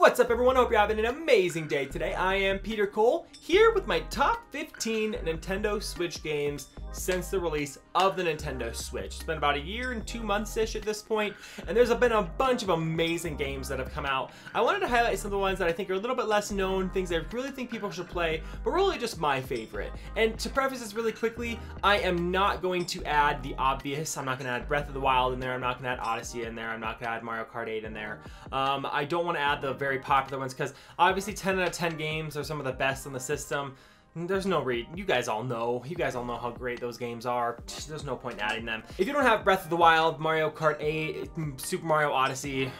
What's up, everyone? Hope you're having an amazing day today. I am Peter Cole, here with my top 15 Nintendo Switch games since the release of the Nintendo Switch. It's been about a year and 2 months-ish at this point, and there's been a bunch of amazing games that have come out. I wanted to highlight some of the ones that I think are a little bit less known, things I really think people should play, but really just my favorite. And to preface this really quickly, I am not going to add the obvious. I'm not going to add Breath of the Wild in there. I'm not going to add Odyssey in there. I'm not going to add Mario Kart 8 in there. I don't want to add the very popular ones because obviously 10 out of 10 games are some of the best in the system. There's no reason. You guys all know how great those games are. There's no point in adding them. If you don't have Breath of the Wild, Mario Kart 8, Super Mario Odyssey,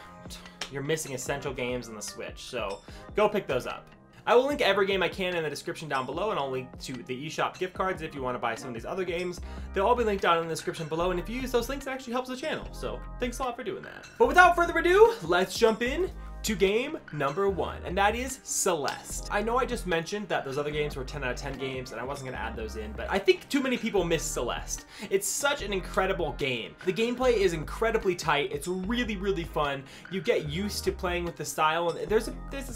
you're missing essential games on the Switch. So go pick those up. I will link every game I can in the description down below, and I'll link to the eShop gift cards if you want to buy some of these other games. They'll all be linked down in the description below, and if you use those links, it actually helps the channel. So thanks a lot for doing that. But without further ado, let's jump in to game number 1, and that is Celeste. I know I just mentioned that those other games were 10 out of 10 games, and I wasn't gonna add those in, but I think too many people miss Celeste. It's such an incredible game. The gameplay is incredibly tight. It's really, really fun. You get used to playing with the style, and there's a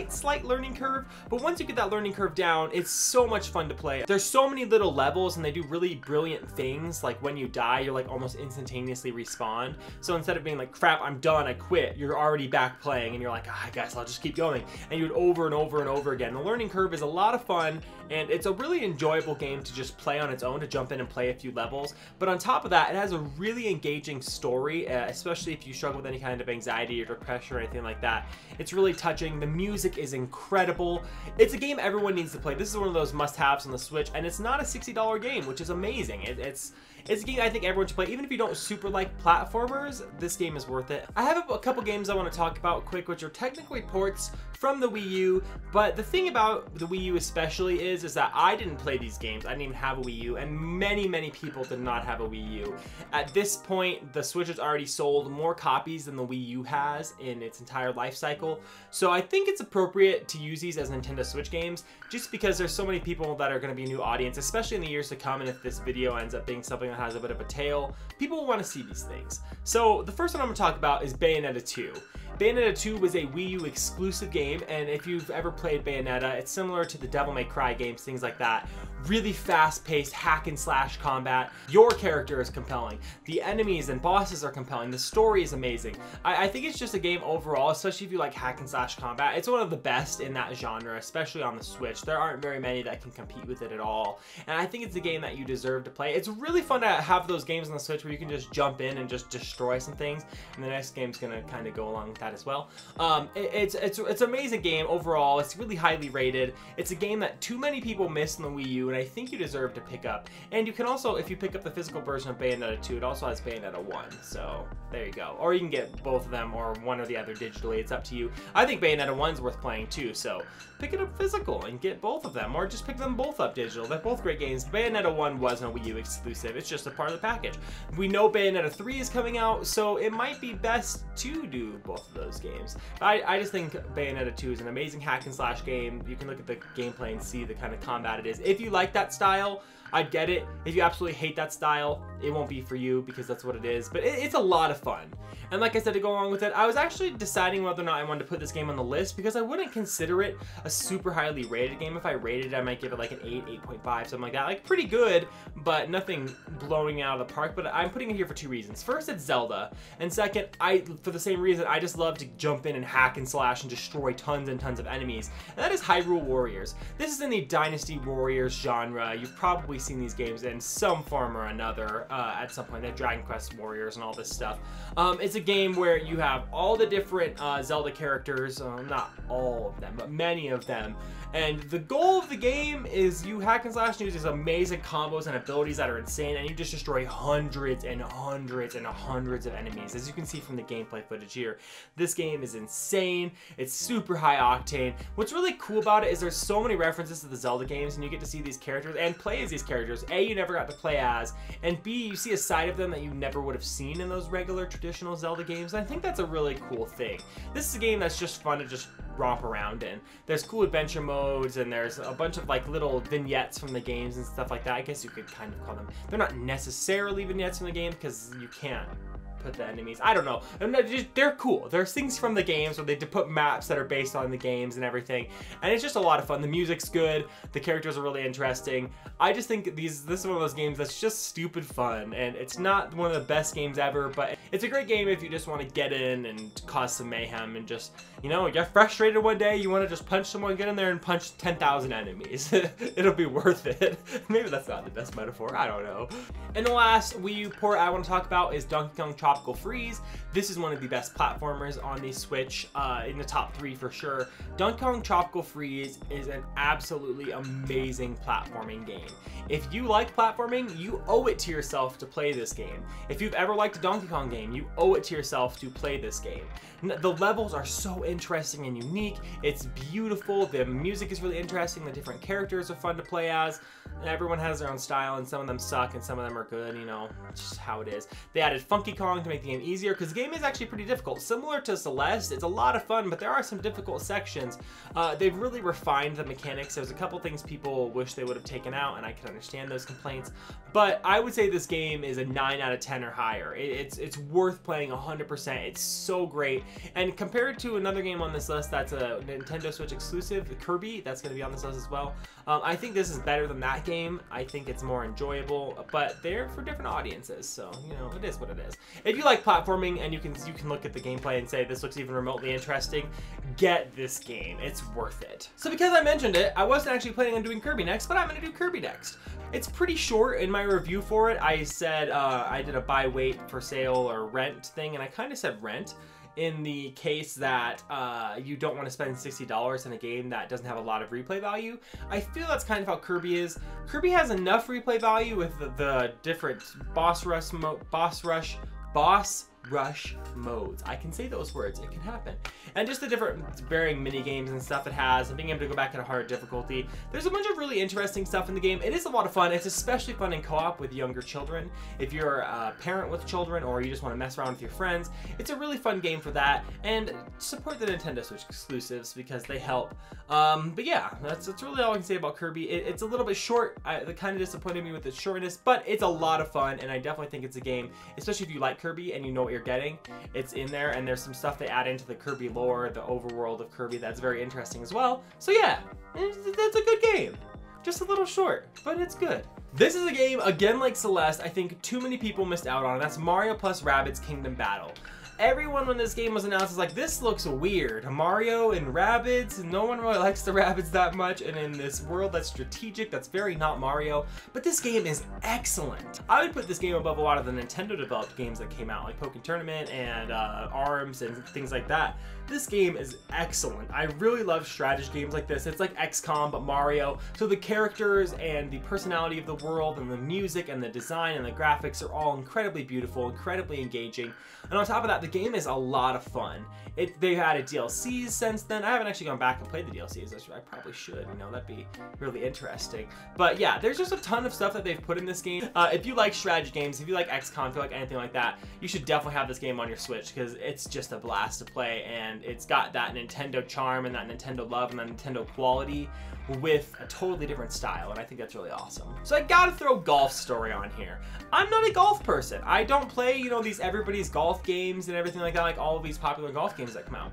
slight learning curve, but once you get that learning curve down, it's so much fun to play. There's so many little levels, and they do really brilliant things. Like when you die, you're like almost instantaneously respawned. So instead of being like, crap, I'm done, I quit, you're already back playing, and you're like, I guess I'll just keep going, and you do it over and over and over again. The learning curve is a lot of fun, and it's a really enjoyable game to just play on its own, to jump in and play a few levels. But on top of that, it has a really engaging story, especially if you struggle with any kind of anxiety or depression or anything like that. It's really touching. The music is incredible. It's a game everyone needs to play. This is one of those must-haves on the Switch, and it's not a $60 game, which is amazing. It's a game I think everyone should play. Even if you don't super like platformers, this game is worth it. I have a couple games I want to talk about quick, which are technically ports from the Wii U, but the thing about the Wii U especially is that I didn't play these games. I didn't even have a Wii U, and many people did not have a Wii U. At this point, the Switch has already sold more copies than the Wii U has in its entire life cycle, so I think it's appropriate to use these as Nintendo Switch games, just because there's so many people that are going to be a new audience, especially in the years to come, and if this video ends up being something that has a bit of a tail, people will want to see these things. So the first one I'm going to talk about is Bayonetta 2. Bayonetta 2 was a Wii U exclusive game, and if you've ever played Bayonetta, it's similar to the Devil May Cry games, things like that. Really fast-paced hack and slash combat. Your character is compelling. The enemies and bosses are compelling. The story is amazing. I think it's just a game overall, especially if you like hack and slash combat. It's one of the best in that genre, especially on the Switch. There aren't very many that can compete with it at all, and I think it's a game that you deserve to play. It's really fun to have those games on the Switch where you can just jump in and just destroy some things, and the next game's gonna kind of go along with that as well. It's an amazing game overall. It's really highly rated. It's a game that too many people miss on the Wii U, and I think you deserve to pick up. And you can also, if you pick up the physical version of Bayonetta 2, it also has Bayonetta 1, so there you go. Or you can get both of them, or one or the other digitally. It's up to you. I think Bayonetta 1's worth playing too, so pick it up physical and get both of them, or just pick them both up digital. They're both great games. Bayonetta 1 wasn't a Wii U exclusive. It's just a part of the package. We know Bayonetta 3 is coming out, so it might be best to do both of those games. I just think Bayonetta 2 is an amazing hack and slash game. You can look at the gameplay and see the kind of combat it is. If you like that style, I'd get it. If you absolutely hate that style, it won't be for you, because that's what it is. But it's a lot of fun. And like I said, to go along with it, I was actually deciding whether or not I wanted to put this game on the list, because I wouldn't consider it a super highly rated game. If I rated it, I might give it like an 8, 8.5, something like that. Like pretty good, but nothing blowing out of the park. But I'm putting it here for 2 reasons. First, it's Zelda. And second, for the same reason, I just love to jump in and hack and slash and destroy tons and tons of enemies. And that is Hyrule Warriors. This is in the Dynasty Warriors genre. You've probably seen these games in some form or another at some point. They're Dragon Quest Warriors and all this stuff. It's a game where you have all the different Zelda characters, not all of them, but many of them. And the goal of the game is you hack and slash and use these amazing combos and abilities that are insane, and you just destroy hundreds and hundreds and hundreds of enemies. As you can see from the gameplay footage here, this game is insane. It's super high octane. What's really cool about it is there's so many references to the Zelda games, and you get to see these characters and play as these characters. A, you never got to play as, and B, you see a side of them that you never would have seen in those regular traditional Zelda games. And I think that's a really cool thing. This is a game that's just fun to just romp around in. There's cool adventure modes, and there's a bunch of like little vignettes from the games and stuff like that. I guess you could kind of call them. They're not necessarily vignettes from the game, because you can't put the enemies. I don't know. They're cool. There's things from the games where they put maps that are based on the games and everything, and it's just a lot of fun. The music's good. The characters are really interesting. I just think this is one of those games that's just stupid fun, and it's not one of the best games ever, but it's a great game if you just want to get in and cause some mayhem and just, you know, get frustrated one day, you want to just punch someone, get in there and punch 10,000 enemies. It'll be worth it. Maybe that's not the best metaphor. I don't know. And the last Wii U port I want to talk about is Donkey Kong Tropical Freeze. This is one of the best platformers on the Switch, in the top 3 for sure. Donkey Kong Tropical Freeze is an absolutely amazing platforming game. If you like platforming, you owe it to yourself to play this game. If you've ever liked a Donkey Kong game, you owe it to yourself to play this game. The levels are so interesting and unique. It's beautiful. The music is really interesting. The different characters are fun to play as. Everyone has their own style, and some of them suck and some of them are good, you know, it's just how it is. They added Funky Kong to make the game easier because the game is actually pretty difficult. Similar to Celeste, it's a lot of fun, but there are some difficult sections. They've really refined the mechanics. There's a couple things people wish they would have taken out, and I can understand those complaints, but I would say this game is a 9 out of 10 or higher. It's worth playing 100%. It's so great, and compared to another game on this list that's a Nintendo Switch exclusive, Kirby, that's going to be on this list as well. I think this is better than that game. I think it's more enjoyable, but they're for different audiences, so you know, it is what it is. If you like platforming and you can look at the gameplay and say this looks even remotely interesting, get this game. It's worth it. So because I mentioned it, I wasn't actually planning on doing Kirby next, but I'm going to do Kirby next. It's pretty short. In my review for it, I said I did a buy, wait, for sale, or rent thing, and I kind of said rent in the case that you don't want to spend $60 in a game that doesn't have a lot of replay value. I feel that's kind of how Kirby is. Kirby has enough replay value with the different boss rush modes. I can say those words, it can happen. And just the different varying mini games and stuff it has, and being able to go back at a hard difficulty. There's a bunch of really interesting stuff in the game. It is a lot of fun. It's especially fun in co-op with younger children. If you're a parent with children, or you just want to mess around with your friends, it's a really fun game for that. And support the Nintendo Switch exclusives because they help. But yeah, that's really all I can say about Kirby. It's a little bit short. It kind of disappointed me with its shortness, but it's a lot of fun, and I definitely think it's a game, especially if you like Kirby and you know what you're getting. It's in there, and there's some stuff they add into the Kirby lore, the overworld of Kirby, that's very interesting as well. So yeah, that's a good game. Just a little short, but it's good. This is a game, again like Celeste, I think too many people missed out on. That's Mario plus Rabbids Kingdom Battle. Everyone when this game was announced was like, this looks weird. Mario and Rabbids, no one really likes the Rabbids that much, and in this world that's strategic, that's very not Mario, but this game is excellent. I would put this game above a lot of the Nintendo developed games that came out, like Pokken Tournament and ARMS and things like that. This game is excellent. I really love strategy games like this. It's like XCOM, but Mario. So the characters and the personality of the world and the music and the design and the graphics are all incredibly beautiful, incredibly engaging. And on top of that, the game is a lot of fun. They've added DLCs since then. I haven't actually gone back and played the DLCs. I probably should, you know, that'd be really interesting. But yeah, there's just a ton of stuff that they've put in this game. If you like strategy games, if you like XCOM, if you like anything like that, you should definitely have this game on your Switch because it's just a blast to play, and it's got that Nintendo charm and that Nintendo love and that Nintendo quality with a totally different style, and I think that's really awesome. So I gotta throw Golf Story on here. I'm not a golf person. I don't play, you know, these everybody's golf games and everything like that, like all of these popular golf games that come out.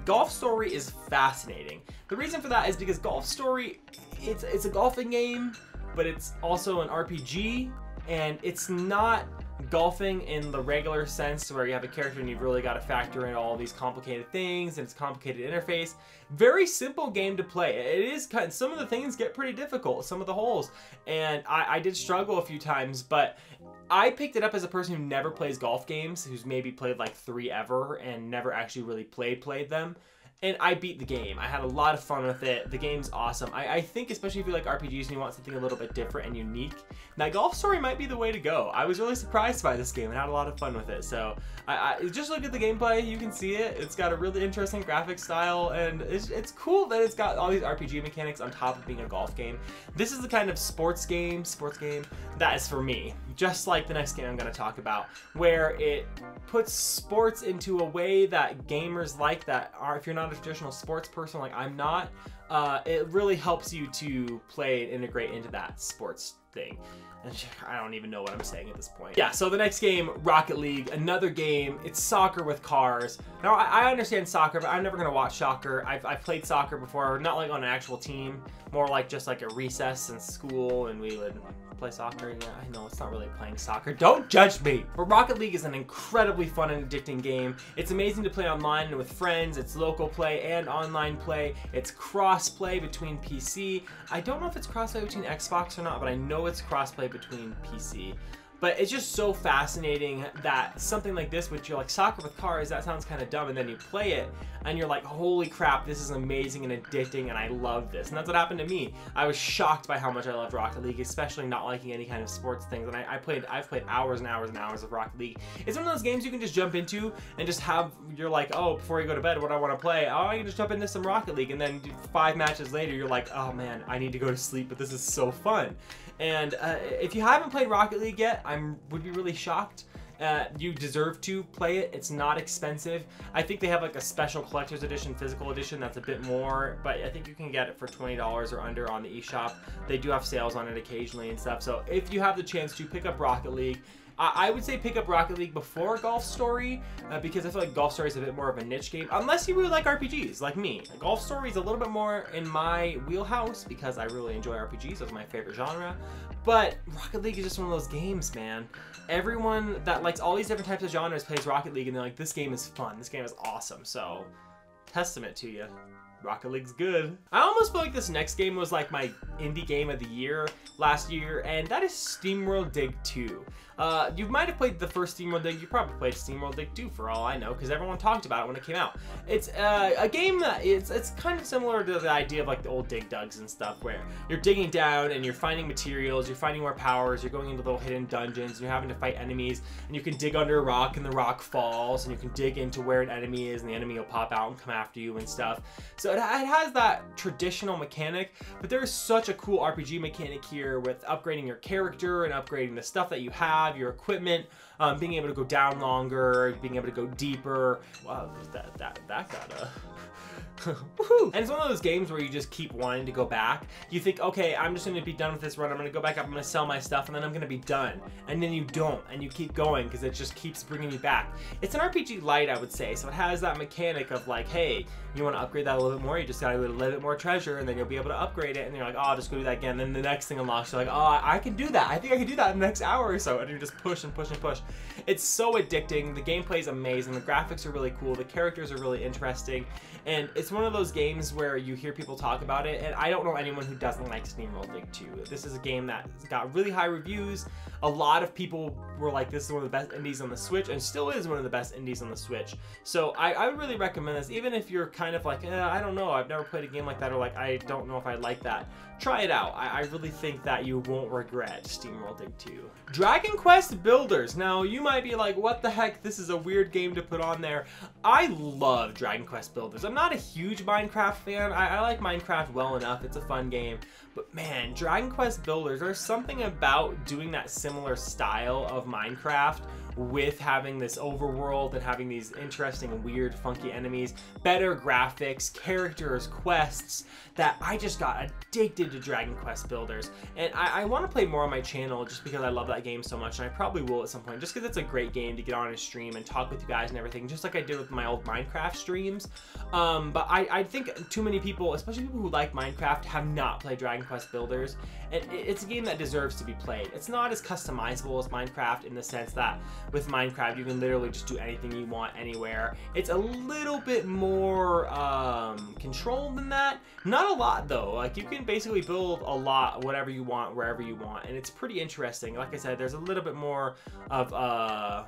Golf Story is fascinating. The reason for that is because Golf Story, it's a golfing game, but it's also an RPG, and it's not golfing in the regular sense where you have a character and you've really got to factor in all these complicated things and it's complicated interface. Very simple game to play. It is kind of, some of the things get pretty difficult, some of the holes, and I did struggle a few times, but I picked it up as a person who never plays golf games, who's maybe played like 3 ever and never actually really played them. And I beat the game. I had a lot of fun with it. The game's awesome. I think especially if you like RPGs and you want something a little bit different and unique, that Golf Story might be the way to go. I was really surprised by this game and had a lot of fun with it. So I just look at the gameplay, you can see it. It's got a really interesting graphic style, and it's cool that it's got all these RPG mechanics on top of being a golf game. This is the kind of sports game that is for me. Just like the next game I'm going to talk about, where it puts sports into a way that gamers like, that are, if you're not a traditional sports person like I'm not, it really helps you to play and integrate into that sports thing. And I don't even know what I'm saying at this point. Yeah, so the next game, Rocket League, another game. It's soccer with cars. Now, I understand soccer, but I'm never gonna watch soccer. I've played soccer before, not like on an actual team, more like just like a recess in school, and we would play soccer. Yeah, I know it's not really playing soccer. Don't judge me. But Rocket League is an incredibly fun and addicting game. It's amazing to play online and with friends. It's local play and online play. It's cross-play between PC. I don't know if it's cross-play between Xbox or not, but I know it's cross-play between PC. But it's just so fascinating that something like this, which you're like, soccer with cars, that sounds kind of dumb, and then you play it, and you're like, holy crap, this is amazing and addicting, and I love this. And that's what happened to me. I was shocked by how much I loved Rocket League, especially not liking any kind of sports things. And I've played hours and hours and hours of Rocket League. It's one of those games you can just jump into and just have, you're like, oh, before you go to bed, what do I want to play? Oh, I can just jump into some Rocket League, and then 5 matches later, you're like, oh man, I need to go to sleep, but this is so fun. And if you haven't played Rocket League yet, would be really shocked. You deserve to play it. It's not expensive. I think they have like a special collector's edition, physical edition that's a bit more, but I think you can get it for $20 or under on the eShop. They do have sales on it occasionally and stuff. So if you have the chance to pick up Rocket League, I would say pick up Rocket League before Golf Story, because I feel like Golf Story is a bit more of a niche game, unless you really like RPGs, like me. Golf Story is a little bit more in my wheelhouse, because I really enjoy RPGs. That's my favorite genre. But Rocket League is just one of those games, man. Everyone that likes all these different types of genres plays Rocket League, and they're like, this game is fun, this game is awesome. So, testament to you. Rocket League's good. I almost feel like this next game was like my indie game of the year last year, and that is Steamworld Dig 2. You might have played the first Steamworld Dig. You probably played Steamworld Dig 2 for all I know, because everyone talked about it when it came out. It's a game that it's kind of similar to the idea of like the old Dig Dugs and stuff, where you're digging down and you're finding materials, you're finding more powers, you're going into little hidden dungeons, and you're having to fight enemies, and you can dig under a rock and the rock falls, and you can dig into where an enemy is, and the enemy will pop out and come after you and stuff. So it has that traditional mechanic, but there's such a cool RPG mechanic here with upgrading your character and upgrading the stuff that you have, your equipment, being able to go down longer, being able to go deeper. Wow, that got a... Woohoo! And it's one of those games where you just keep wanting to go back. You think, okay, I'm just going to be done with this run. I'm going to go back up, I'm going to sell my stuff, and then I'm going to be done. And then you don't, and you keep going because it just keeps bringing you back. It's an RPG light, I would say, so it has that mechanic of like, hey, you want to upgrade that a little bit more, you just got to go to a little bit more treasure, and then you'll be able to upgrade it, and you're like, oh, I'll just go do that again. Then the next thing unlocks, you're like, oh, I can do that. I think I can do that in the next hour or so, and you just push and push and push. It's so addicting. The gameplay is amazing. The graphics are really cool. The characters are really interesting, and it's one of those games where you hear people talk about it, and I don't know anyone who doesn't like Steamworld Dig 2. This is a game that got really high reviews. A lot of people were like, this is one of the best indies on the Switch, and still is one of the best indies on the Switch. So I would really recommend this, even if you're kind of like, I don't know, I've never played a game like that, or like, I don't know if I like that. Try it out. I really think that you won't regret Steamworld Dig 2. Dragon Quest Builders. Now, you might be like, what the heck? This is a weird game to put on there. I love Dragon Quest Builders. I'm not a huge Minecraft fan. I like Minecraft well enough. It's a fun game. But man, Dragon Quest Builders, there's something about doing that similar style of Minecraft with having this overworld and having these interesting, weird, funky enemies, better graphics, characters, quests, that I just got addicted to Dragon Quest Builders. And I want to play more on my channel just because I love that game so much, and I probably will at some point, just because it's a great game to get on and stream and talk with you guys and everything, just like I did with my old Minecraft streams. But I think too many people, especially people who like Minecraft, have not played Dragon Quest Builders. And it's a game that deserves to be played. It's not as customizable as Minecraft in the sense that with Minecraft you can literally just do anything you want anywhere. It's a little bit more controlled than that. Not a lot though. Like, you can basically build a lot, whatever you want, wherever you want, and it's pretty interesting. Like I said, there's a little bit more of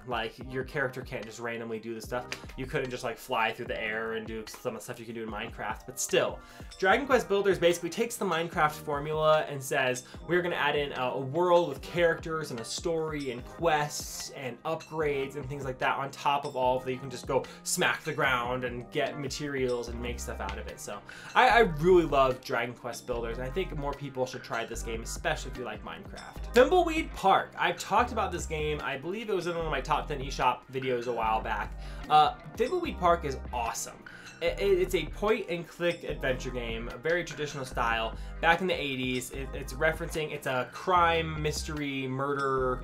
like, your character can't just randomly do this stuff. You couldn't just like fly through the air and do some of the stuff you can do in Minecraft, but still, Dragon Quest Builders basically takes the Minecraft formula and says, we're going to add in a world with characters and a story and quests and upgrades and things like that on top of all of that. You can just go smack the ground and get materials and make stuff out of it. So I really love Dragon Quest Builders, and I think more people should try this game, especially if you like Minecraft. Thimbleweed Park. I've talked about this game. I believe it was in one of my top 10 eShop videos a while back. Thimbleweed Park is awesome. It's a point-and-click adventure game, a very traditional style. Back in the 80s, it's referencing, it's a crime, mystery, murder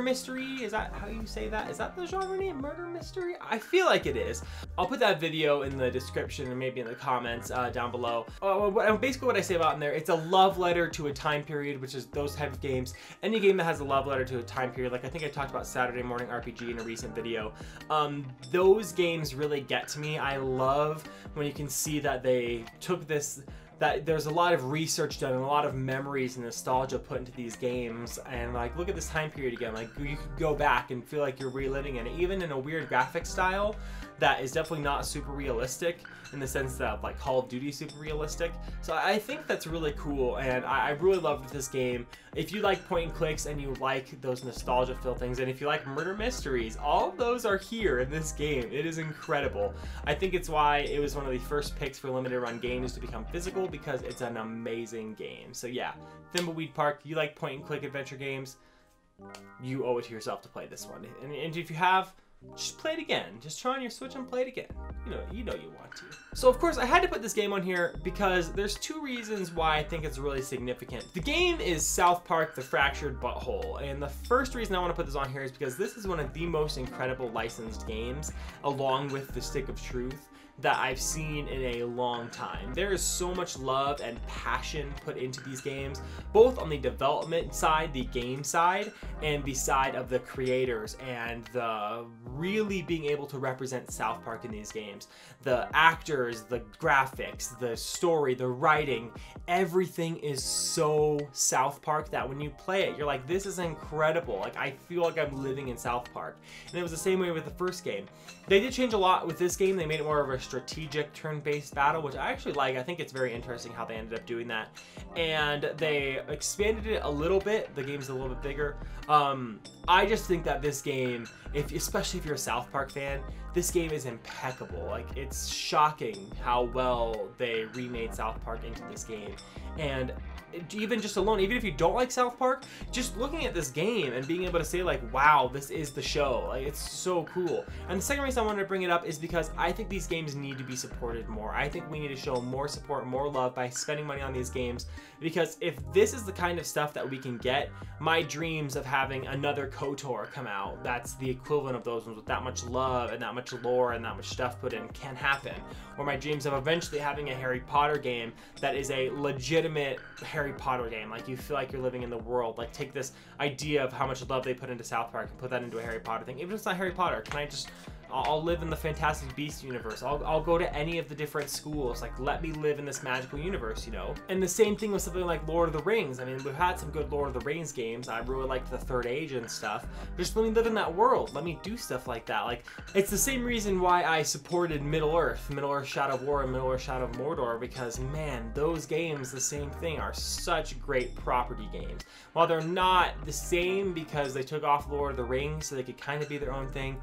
mystery? Is that how you say that? Is that the genre name? Murder mystery? I feel like it is. I'll put that video in the description and maybe in the comments down below. Basically what I say about in there, it's a love letter to a time period, which is those type of games. Any game that has a love letter to a time period, like I think I talked about Saturday Morning RPG in a recent video. Those games really get to me. I love when you can see that they took this, that there's a lot of research done and a lot of memories and nostalgia put into these games, and like look at this time period again, like you could go back and feel like you're reliving it, even in a weird graphic style that is definitely not super realistic in the sense that like Call of Duty is super realistic. So I think that's really cool, and I really loved this game. If you like point and clicks and you like those nostalgia filled things, and if you like murder mysteries, all of those are here in this game. It is incredible. I think it's why it was one of the first picks for limited run games to become physical, because it's an amazing game. So yeah, Thimbleweed Park, you like point and click adventure games, you owe it to yourself to play this one. And if you have, just play it again. Just try on your Switch and play it again. You know you want to. So of course I had to put this game on here because there's two reasons why I think it's really significant. The game is South Park: The Fractured Butthole, and the first reason I want to put this on here is because this is one of the most incredible licensed games, along with The Stick of Truth, that I've seen in a long time. There is so much love and passion put into these games, both on the development side, the game side, and the side of the creators, and the really being able to represent South Park in these games. The actors, the graphics, the story, the writing, everything is so South Park that when you play it, you're like, this is incredible. Like, I feel like I'm living in South Park. And it was the same way with the first game. They did change a lot with this game. They made it more of a strategic turn-based battle, which I actually like. I think it's very interesting how they ended up doing that. And they expanded it a little bit. The game's a little bit bigger. I just think that this game, especially if you're a South Park fan, this game is impeccable. Like, it's shocking how well they remade South Park into this game. And even just alone, even if you don't like South Park, just looking at this game and being able to say like, wow, this is the show. Like, it's so cool. And the second reason I wanted to bring it up is because I think these games need to be supported more. I think we need to show more support, more love by spending money on these games, because if this is the kind of stuff that we can get, my dreams of having another KOTOR come out that's the equivalent of those ones with that much love and that much lore and that much stuff put in can happen. Or my dreams of eventually having a Harry Potter game that is a legitimate Harry Potter game. Like, you feel like you're living in the world. Like, take this idea of how much love they put into South Park and put that into a Harry Potter thing. Even if it's not Harry Potter, I'll live in the Fantastic Beasts universe. I'll go to any of the different schools. Like, let me live in this magical universe, you know? And the same thing with something like Lord of the Rings. I mean, we've had some good Lord of the Rings games. I really liked the Third Age and stuff. Just let me live in that world. Let me do stuff like that. Like, it's the same reason why I supported Middle-earth Shadow of War, and Middle-earth Shadow of Mordor, because, man, those games, the same thing, are such great property games. While they're not the same because they took off Lord of the Rings so they could kind of be their own thing,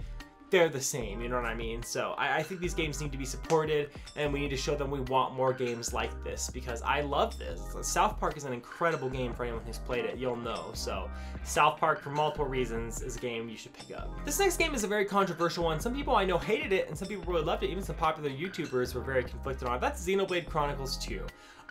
they're the same, you know what I mean? So I think these games need to be supported, and we need to show them we want more games like this, because I love this. South Park is an incredible game for anyone who's played it, you'll know. So South Park, for multiple reasons, is a game you should pick up. This next game is a very controversial one. Some people I know hated it, and some people really loved it. Even some popular YouTubers were very conflicted on it. That's Xenoblade Chronicles 2.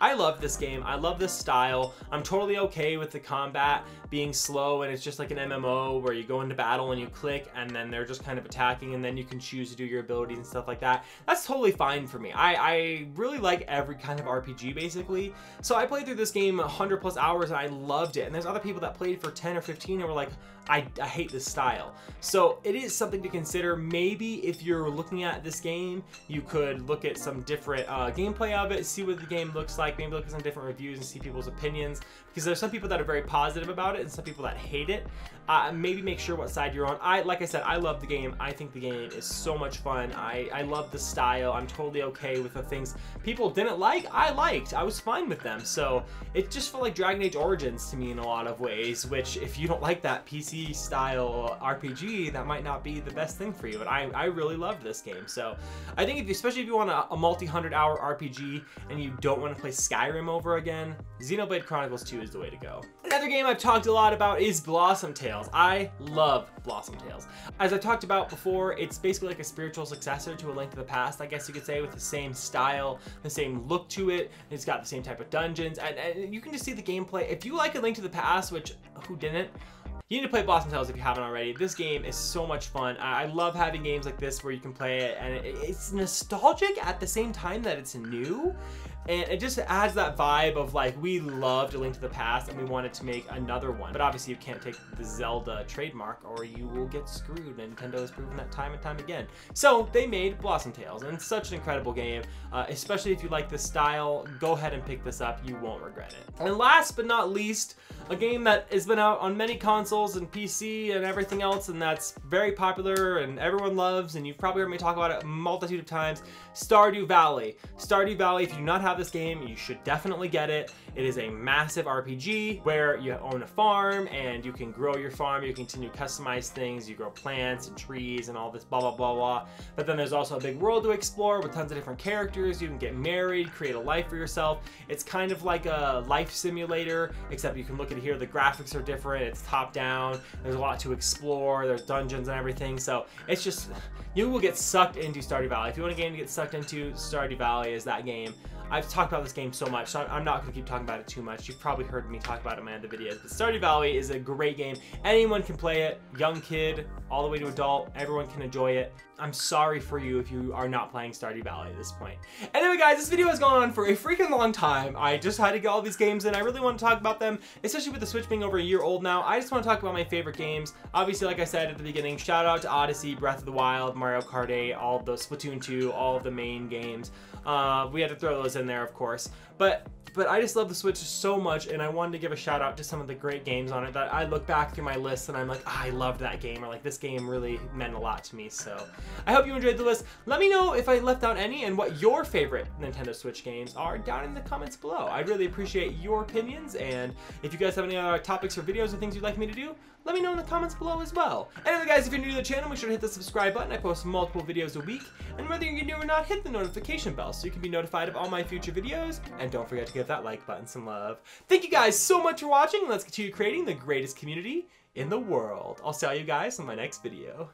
I love this game. I love this style. I'm totally okay with the combat being slow and it's just like an MMO where you go into battle and you click and then they're just kind of attacking and then you can choose to do your abilities and stuff like that. That's totally fine for me. I really like every kind of RPG basically. So I played through this game 100 plus hours and I loved it. And there's other people that played for 10 or 15 and were like, I hate this style. So it is something to consider. Maybe if you're looking at this game, you could look at some different gameplay of it, see what the game looks like, maybe look at some different reviews and see people's opinions, because there's some people that are very positive about it and some people that hate it. Maybe make sure what side you're on. Like I said, I love the game. I think the game is so much fun. I love the style. I'm totally okay with the things people didn't like. I liked. I was fine with them. So it just felt like Dragon Age Origins to me in a lot of ways, which if you don't like that PC style RPG, that might not be the best thing for you. But I really loved this game. So I think especially if you want a multi-100 hour RPG and you don't want to play Skyrim over again, Xenoblade Chronicles 2 is the way to go. Another game I've talked a lot about is Blossom Tales. I love Blossom Tales. As I've talked about before, it's basically like a spiritual successor to A Link to the Past, I guess you could say, with the same style, the same look to it. It's got the same type of dungeons, and you can just see the gameplay. If you like A Link to the Past, which who didn't? You need to play Blossom Tales if you haven't already. This game is so much fun. I love having games like this where you can play it, and it's nostalgic at the same time that it's new. And it just adds that vibe of like, we loved A Link to the Past and we wanted to make another one. But obviously you can't take the Zelda trademark or you will get screwed. Nintendo has proven that time and time again. So they made Blossom Tales, and it's such an incredible game. Especially if you like this style, go ahead and pick this up. You won't regret it. And last but not least, a game that has been out on many consoles and PC and everything else, and that's very popular and everyone loves, and you've probably heard me talk about it a multitude of times, Stardew Valley. Stardew Valley, if you do not have this game, you should definitely get it. It is a massive RPG where you own a farm and you can grow your farm, you continue to customize things, you grow plants and trees and all this blah blah blah blah. But then there's also a big world to explore with tons of different characters. You can get married, create a life for yourself. It's kind of like a life simulator, except you can look at here, the graphics are different, it's top down, there's a lot to explore, there's dungeons and everything. So it's just, you will get sucked into Stardew Valley. If you want a game to get sucked into, Stardew Valley is that game. I've talked about this game so much, so I'm not going to keep talking about it too much. You've probably heard me talk about it in my other videos, but Stardew Valley is a great game. Anyone can play it, young kid, all the way to adult, everyone can enjoy it. I'm sorry for you if you are not playing Stardew Valley at this point. Anyway guys, this video has gone on for a freaking long time. I just had to get all these games in. I really want to talk about them, especially with the Switch being over a year old now. I just want to talk about my favorite games. Obviously, like I said at the beginning, shout out to Odyssey, Breath of the Wild, Mario Kart 8, all of those, Splatoon 2, all of the main games. We had to throw those in there, of course. But I just love the Switch so much, and I wanted to give a shout out to some of the great games on it that I look back through my list and I'm like, I loved that game, or like, this game really meant a lot to me. So I hope you enjoyed the list. Let me know if I left out any and what your favorite Nintendo Switch games are down in the comments below. I'd really appreciate your opinions, and if you guys have any other topics or videos or things you'd like me to do, let me know in the comments below as well. Anyway guys, if you're new to the channel, make sure to hit the subscribe button. I post multiple videos a week, and whether you're new or not, hit the notification bell so you can be notified of all my future videos, and don't forget to give that like button some love. Thank you guys so much for watching. Let's continue creating the greatest community in the world. I'll see all you guys in my next video.